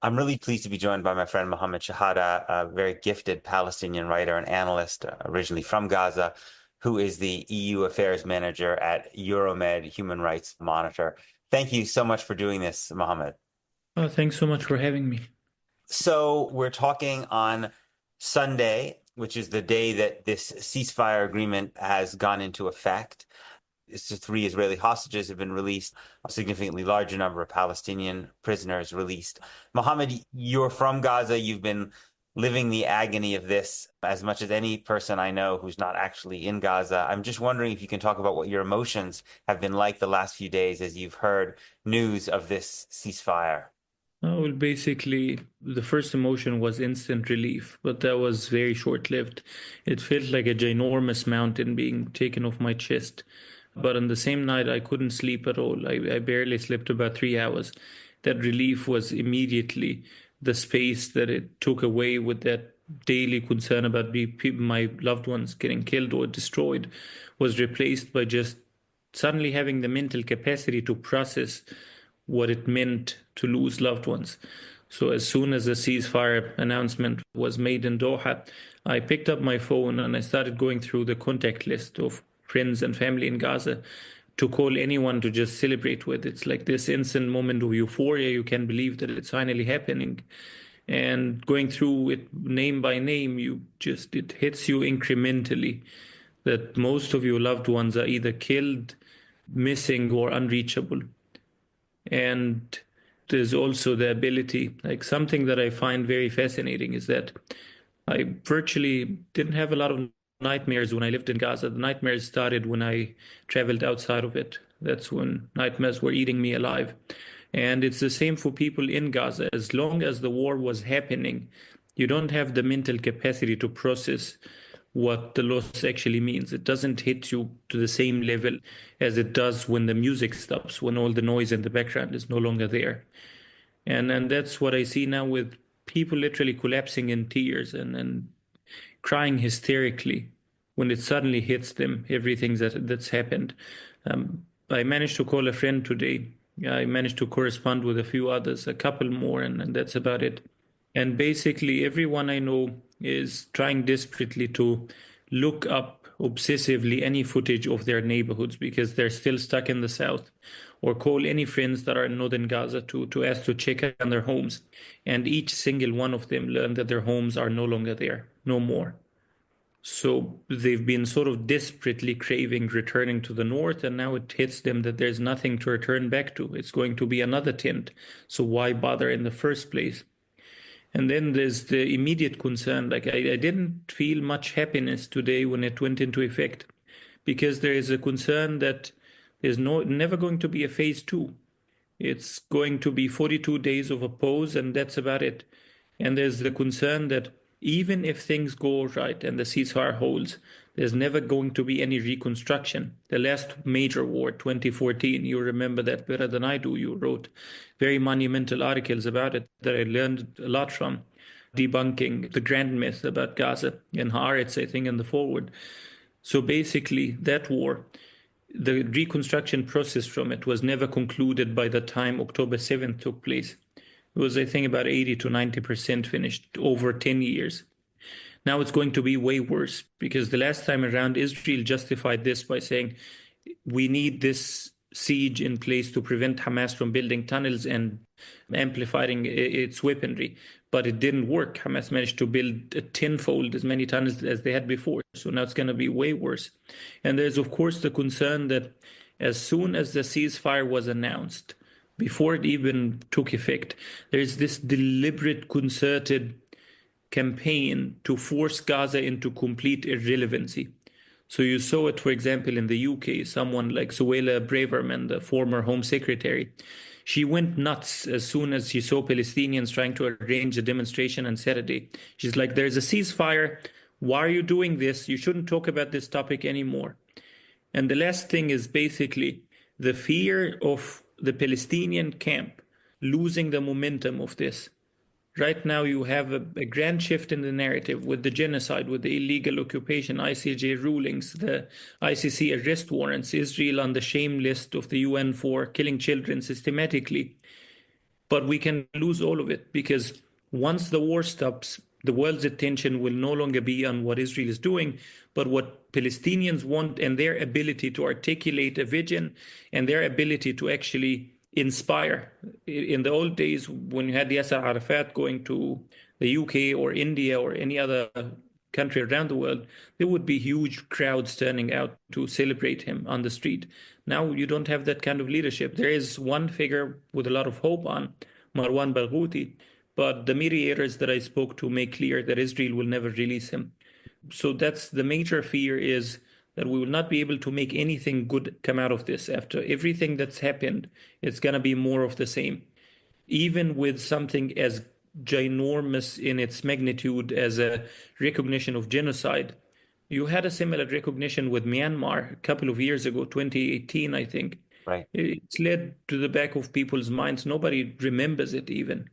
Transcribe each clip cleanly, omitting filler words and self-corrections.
I'm really pleased to be joined by my friend Muhammad Shehada, a very gifted Palestinian writer and analyst, originally from Gaza, who is the EU Affairs Manager at Euromed Human Rights Monitor. Thank you so much for doing this, Muhammad. Thanks so much for having me. So we're talking on Sunday, which is the day that this ceasefire agreement has gone into effect. Three Israeli hostages have been released, a significantly larger number of Palestinian prisoners released. Mohammed, you're from Gaza. You've been living the agony of this as much as any person I know who's not actually in Gaza. I'm just wondering if you can talk about what your emotions have been like the last few days as you've heard news of this ceasefire. Well, basically, the first emotion was instant relief, but that was very short-lived. It felt like a ginormous mountain being taken off my chest. But on the same night, I couldn't sleep at all. I barely slept about 3 hours. That relief was immediately the space that it took away with that daily concern about my loved ones getting killed or destroyed was replaced by just suddenly having the mental capacity to process what it meant to lose loved ones. So as soon as the ceasefire announcement was made in Doha, I picked up my phone and I started going through the contact list of friends and family in Gaza to call anyone to just celebrate with. It's like this instant moment of euphoria. You can't believe that it's finally happening. And going through it name by name, it hits you incrementally that most of your loved ones are either killed, missing, or unreachable. And there's also the ability, like something that I find very fascinating is that I virtually didn't have a lot of nightmares when I lived in Gaza. The nightmares started when I traveled outside of it. That's when nightmares were eating me alive. And it's the same for people in Gaza. As long as the war was happening, you don't have the mental capacity to process what the loss actually means. It doesn't hit you to the same level as it does when the music stops, when all the noise in the background is no longer there. And that's what I see now with people literally collapsing in tears and crying hysterically when it suddenly hits them, everything that's happened. I managed to call a friend today. I managed to correspond with a few others, a couple more, and that's about it. And basically, everyone I know is trying desperately to look up obsessively any footage of their neighborhoods because they're still stuck in the south, or call any friends that are in northern Gaza to ask to check on their homes. And each single one of them learned that their homes are no longer there, no more. So they've been sort of desperately craving returning to the north, and now it hits them that there's nothing to return back to. It's going to be another tent. So why bother in the first place? And then there's the immediate concern. Like I didn't feel much happiness today when it went into effect, because there is a concern that there's never going to be a phase two. It's going to be 42 days of a pause, and that's about it. And there's the concern that even if things go right and the ceasefire holds, there's never going to be any reconstruction. The last major war, 2014, you remember that better than I do. You wrote very monumental articles about it that I learned a lot from, debunking the grand myth about Gaza in Haaretz, I think, in the forward. So basically, that war, the reconstruction process from it was never concluded by the time October 7th took place. It was, I think, about 80 to 90% finished over 10 years. Now it's going to be way worse because the last time around, Israel justified this by saying, we need this siege in place to prevent Hamas from building tunnels and amplifying its weaponry. But it didn't work. Hamas managed to build a tenfold as many tunnels as they had before. So now it's going to be way worse. And there's, of course, the concern that as soon as the ceasefire was announced, before it even took effect, there's this deliberate, concerted campaign to force Gaza into complete irrelevancy. So you saw it, for example, in the UK, someone like Suella Braverman, the former Home Secretary. She went nuts as soon as she saw Palestinians trying to arrange a demonstration on Saturday. She's like, there's a ceasefire. Why are you doing this? You shouldn't talk about this topic anymore. And the last thing is basically the fear of the Palestinian camp losing the momentum of this. Right now, you have a grand shift in the narrative with the genocide, with the illegal occupation, ICJ rulings, the ICC arrest warrants, Israel on the shame list of the UN for killing children systematically. but we can lose all of it because once the war stops, the world's attention will no longer be on what Israel is doing, but what Palestinians want and their ability to articulate a vision and their ability to actually inspire. In the old days, when you had Yasser Arafat going to the UK or India or any other country around the world, there would be huge crowds turning out to celebrate him on the street. Now you don't have that kind of leadership. There is one figure with a lot of hope on, Marwan Barghouti, but the mediators that I spoke to make clear that Israel will never release him. So that's the major fear, is that we will not be able to make anything good come out of this. After everything that's happened, it's going to be more of the same. Even with something as ginormous in its magnitude as a recognition of genocide, you had a similar recognition with Myanmar a couple of years ago, 2018, I think. Right. It's led to the back of people's minds. Nobody remembers it even,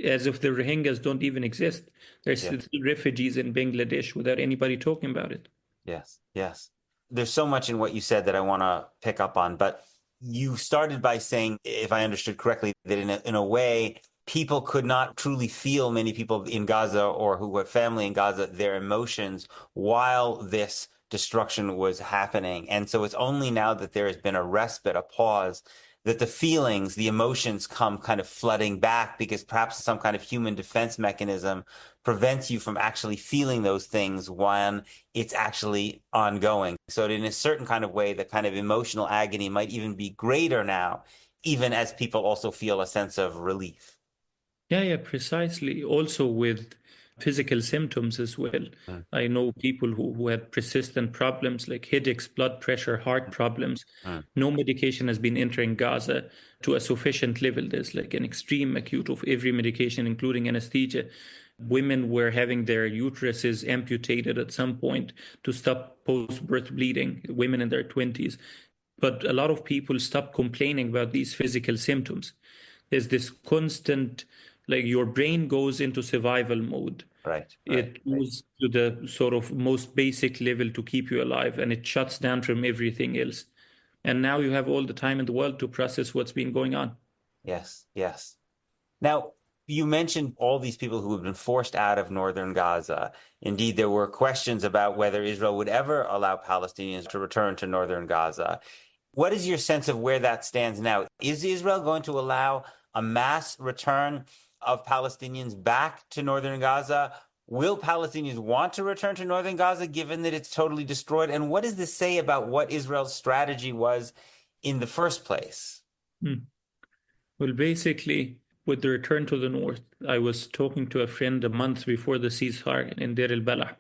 as if the Rohingyas don't even exist. There's Yeah. still refugees in Bangladesh without anybody talking about it. Yes. Yes. There's so much in what you said that I want to pick up on, but you started by saying, if I understood correctly, that in a way, people could not truly feel, many people in Gaza or who have family in Gaza, their emotions while this destruction was happening. And so it's only now that there has been a respite, a pause, that the feelings, the emotions come kind of flooding back, because perhaps some kind of human defense mechanism prevents you from actually feeling those things when it's actually ongoing. So in a certain kind of way, the kind of emotional agony might even be greater now, even as people also feel a sense of relief. Yeah, precisely. Also with physical symptoms as well. Mm, I know people who had persistent problems like headaches, blood pressure, heart problems. mm, No medication has been entering Gaza to a sufficient level. There's like an extreme acute of every medication, including anesthesia. Women were having their uteruses amputated at some point to stop post-birth bleeding, women in their 20s. But a lot of people stopped complaining about these physical symptoms. There's this constant, like your brain goes into survival mode. right, right, It right. goes to the sort of most basic level to keep you alive, and it shuts down from everything else. And now you have all the time in the world to process what's been going on. Yes, yes. Now, you mentioned all these people who have been forced out of northern Gaza. Indeed, there were questions about whether Israel would ever allow Palestinians to return to northern Gaza. What is your sense of where that stands now? Is Israel going to allow a mass return of Palestinians back to northern Gaza? Will Palestinians want to return to northern Gaza given that it's totally destroyed? And what does this say about what Israel's strategy was in the first place? Hmm. Well, basically, with the return to the north, I was talking to a friend a month before the ceasefire in Deir el-Balah,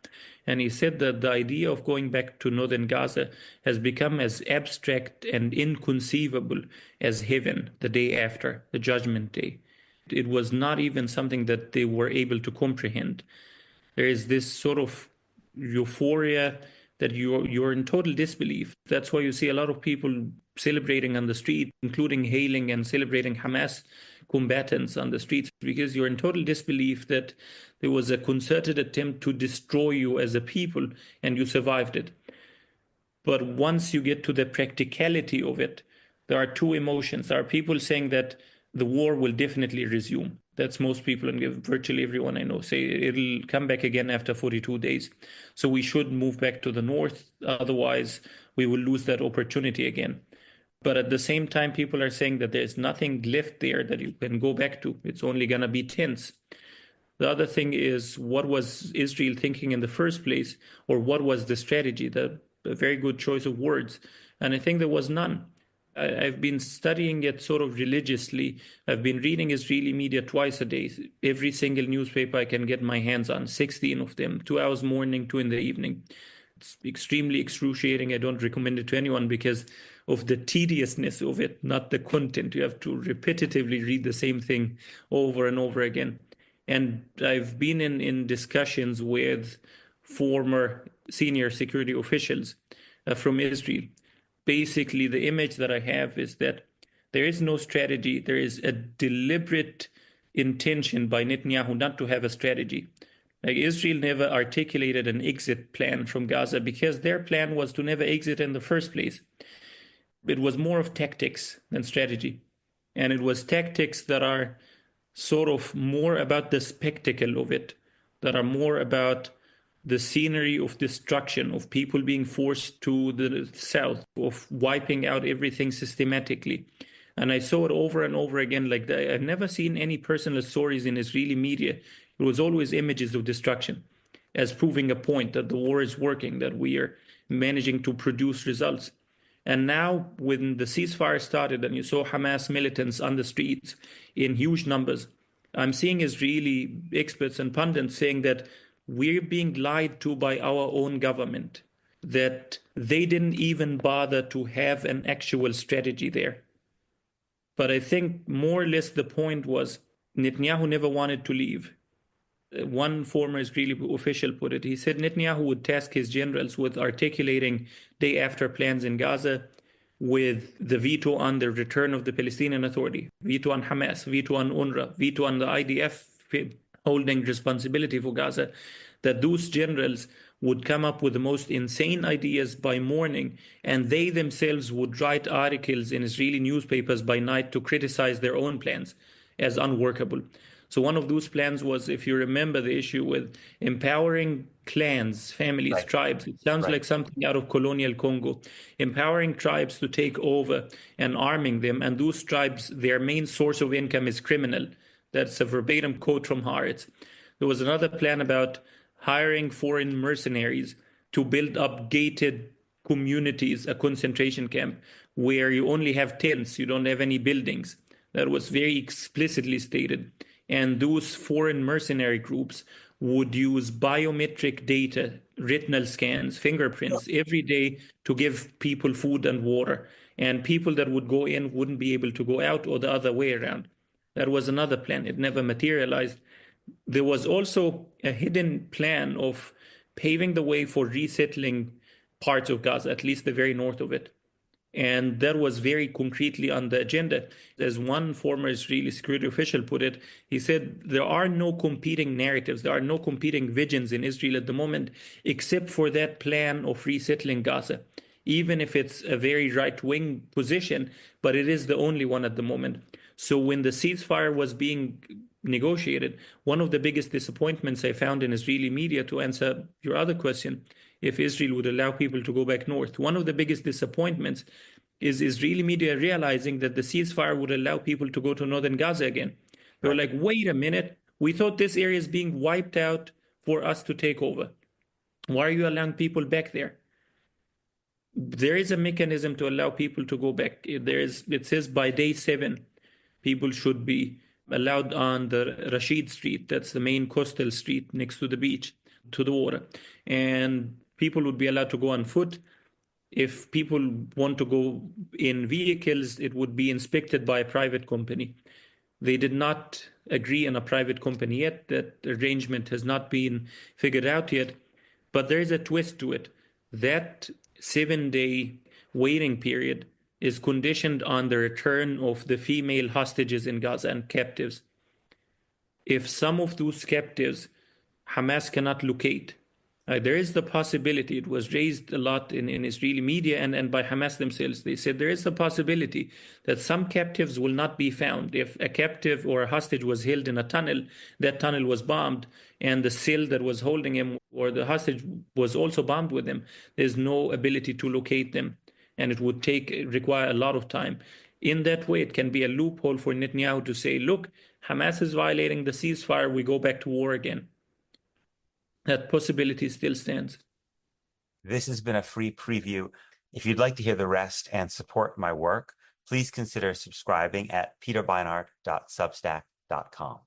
and he said that the idea of going back to northern Gaza has become as abstract and inconceivable as heaven the day after, the judgment day. It was not even something that they were able to comprehend. There is this sort of euphoria that you're in total disbelief. That's why you see a lot of people celebrating on the street, including hailing and celebrating Hamas combatants on the streets, because you're in total disbelief that there was a concerted attempt to destroy you as a people and you survived it. But once you get to the practicality of it, there are two emotions. There are people saying that the war will definitely resume. That's most people, and virtually everyone I know say it'll come back again after 42 days. So we should move back to the north. Otherwise, we will lose that opportunity again. But at the same time, people are saying that there's nothing left there that you can go back to. It's only going to be tents. The other thing is, what was Israel thinking in the first place, or what was the strategy? A very good choice of words. And I think there was none. I've been studying it sort of religiously. I've been reading Israeli media twice a day, every single newspaper I can get my hands on, 16 of them, 2 hours morning, two in the evening. It's extremely excruciating. I don't recommend it to anyone because of the tediousness of it, not the content. You have to repetitively read the same thing over and over again. And I've been in discussions with former senior security officials from Israel. Basically, the image that I have is that there is no strategy. There is a deliberate intention by Netanyahu not to have a strategy. Like Israel never articulated an exit plan from Gaza because their plan was to never exit in the first place. It was more of tactics than strategy. And it was tactics that are sort of more about the spectacle of it, that are more about the scenery of destruction, of people being forced to the south, of wiping out everything systematically. And I saw it over and over again like that. I've never seen any personal stories in Israeli media. It was always images of destruction as proving a point that the war is working, that we are managing to produce results. And now, when the ceasefire started and you saw Hamas militants on the streets in huge numbers, I'm seeing Israeli experts and pundits saying that we're being lied to by our own government, that they didn't even bother to have an actual strategy there. But I think more or less the point was Netanyahu never wanted to leave. One former Israeli official put it. He said Netanyahu would task his generals with articulating day after plans in Gaza, with the veto on the return of the Palestinian Authority, veto on Hamas, veto on UNRWA, veto on the IDF holding responsibility for Gaza, that those generals would come up with the most insane ideas by morning, and they themselves would write articles in Israeli newspapers by night to criticize their own plans as unworkable. So one of those plans was, if you remember, the issue with empowering clans, families, Right. tribes. It sounds Right. like something out of colonial Congo. Empowering tribes to take over and arming them. And those tribes, their main source of income is criminal. That's a verbatim quote from Haaretz. There was another plan about hiring foreign mercenaries to build up gated communities, a concentration camp, where you only have tents, you don't have any buildings. That was very explicitly stated. And those foreign mercenary groups would use biometric data, retinal scans, fingerprints every day to give people food and water. And people that would go in wouldn't be able to go out, or the other way around. That was another plan. It never materialized. There was also a hidden plan of paving the way for resettling parts of Gaza, at least the very north of it. And that was very concretely on the agenda. As one former Israeli security official put it, he said, there are no competing narratives, there are no competing visions in Israel at the moment, except for that plan of resettling Gaza. Even if it's a very right-wing position, but it is the only one at the moment. So when the ceasefire was being negotiated, one of the biggest disappointments I found in Israeli media, to answer your other question, if Israel would allow people to go back north, one of the biggest disappointments is Israeli media realizing that the ceasefire would allow people to go to northern Gaza again. They were Right. like, wait a minute, we thought this area is being wiped out for us to take over. Why are you allowing people back there? There is a mechanism to allow people to go back. It says by day 7, people should be allowed on the Rashid Street. That's the main coastal street next to the beach, to the water. And people would be allowed to go on foot. If people want to go in vehicles, it would be inspected by a private company. They did not agree on a private company yet. That arrangement has not been figured out yet. But there is a twist to it. That 7-day waiting period is conditioned on the return of the female hostages in Gaza and captives. If some of those captives Hamas cannot locate, there is the possibility, it was raised a lot in Israeli media and by Hamas themselves. They said there is a possibility that some captives will not be found. If a captive or a hostage was held in a tunnel, that tunnel was bombed, and the cell that was holding him or the hostage was also bombed with him, there's no ability to locate them, and it would require a lot of time. In that way, it can be a loophole for Netanyahu to say, look, Hamas is violating the ceasefire, we go back to war again. That possibility still stands. This has been a free preview. If you'd like to hear the rest and support my work, please consider subscribing at peterbeinart.substack.com.